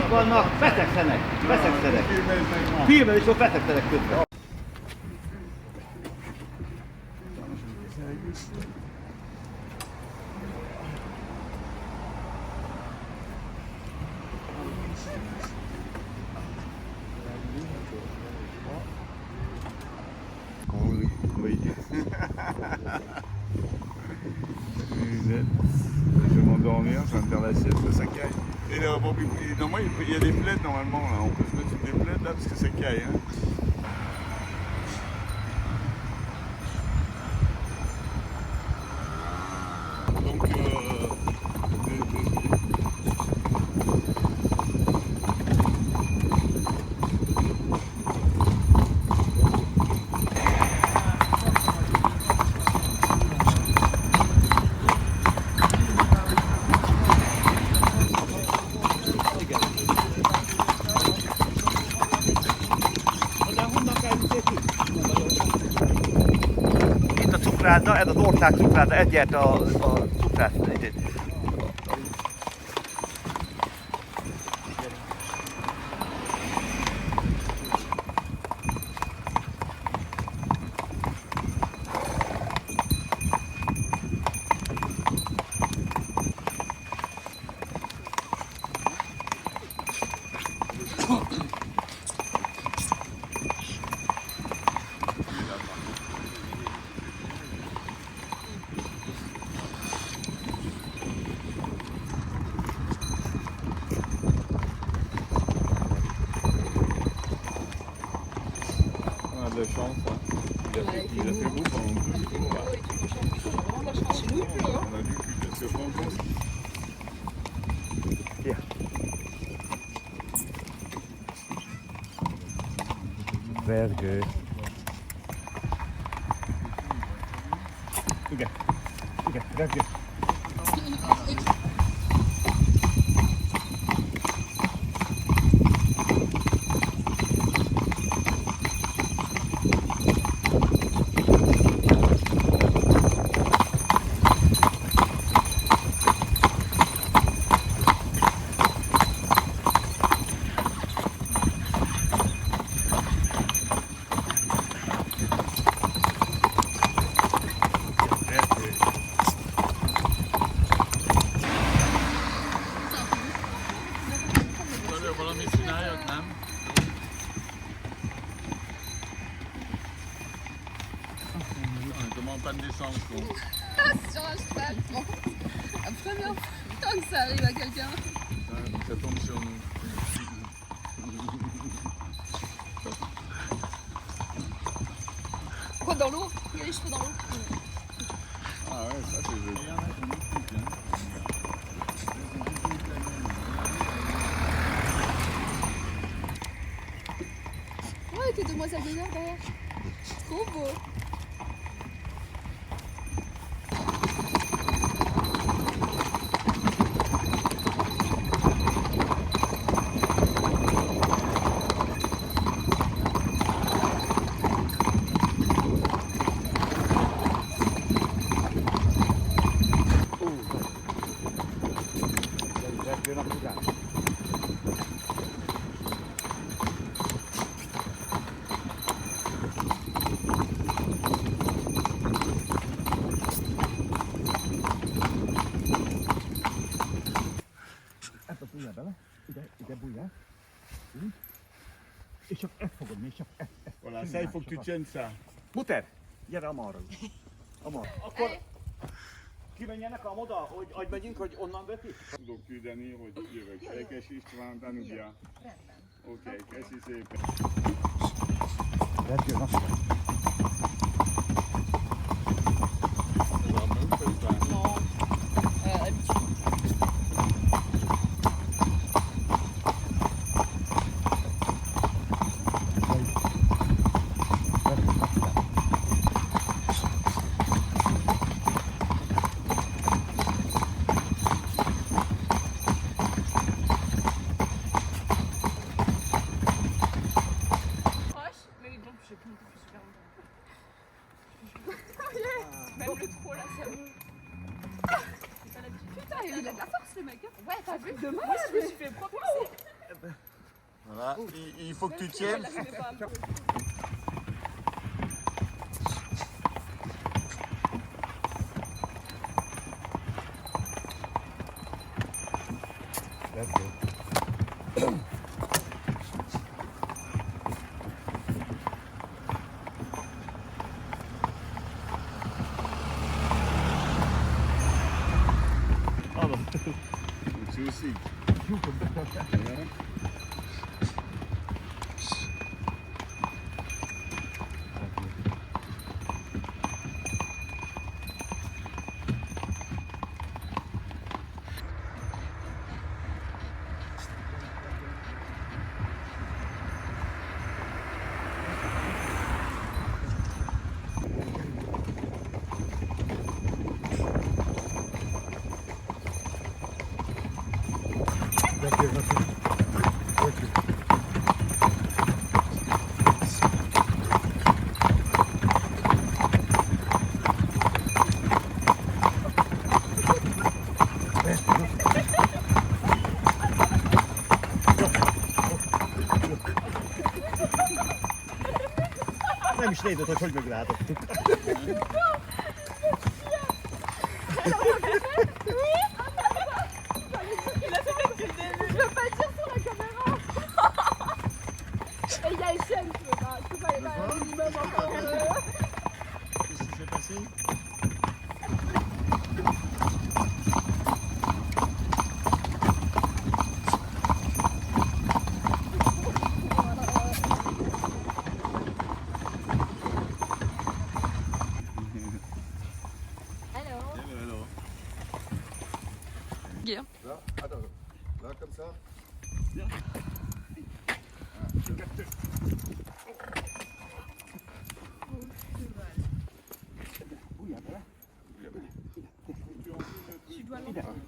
vannak, feszekszenek. Filmen is ott feszekszenek közben. Oui. Je vais m'endormir, je vais me faire la sieste, ça caille. Et là, bon, normalement, il y a des plaides normalement là. On peut se mettre sur des plaides là parce que ça caille. Hein. Donc, Itt a cukrászda, ez az ország cukrászda, ez gyert a cukrász. de chance, hein. Il a fait beau pendant 2 jours. Là. On a vu que c'est bon. Vergő. Igen, vergő. Valami csináljak, nem? Comment pas de descente quoi. Sur un cheval, bon. La première fois que ça arrive à quelqu'un. Ça tombe sur nous. Quoi, dans l'eau? Il y a les cheveux dans l'eau. Ah ouais, ça c'est joli. Ouais, avec les demoiselles de Nord derrière. Trop beau. Ide bújjál. És csak ezt fogod, még csak ezt. Voilà, ça il faut que tu tiennes ça. Montrer, gyere amarra. Akkor kimenjenek amoda, hogy megyünk, hogy onnan veszik? Tudok küldeni, hogy jövök. Ekes István, Danubia. Oké, köszi szépen. Vergő, napja. Mais bon, je sais plus, super longtemps. Ah, il faut que tu tiennes. C'est aussi. Nem is nézett, hogy meglátottuk. Il a fait depuis le début. Je veux pas dire sur la caméra. Et il y a Etienne, tu peux pas aller un minimum encore. Qu'est-ce qui s'est passé? Là, attends, là comme ça. Tu dois l'entendre.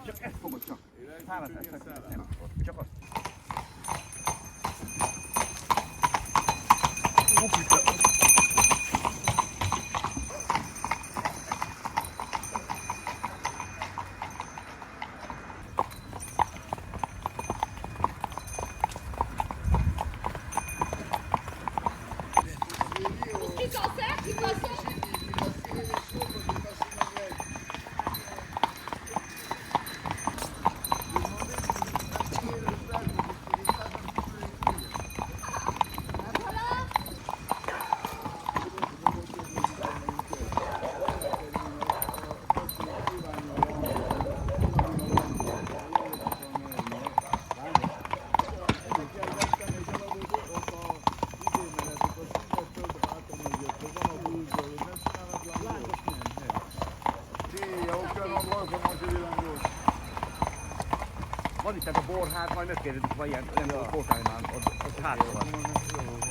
Csak ezt fogod csak. Csak azt. Tu t'en sers, de toute façon. Van itt ez a borház, majd megkérdezik, vagy ilyen nem volt borház már, ott hátra van.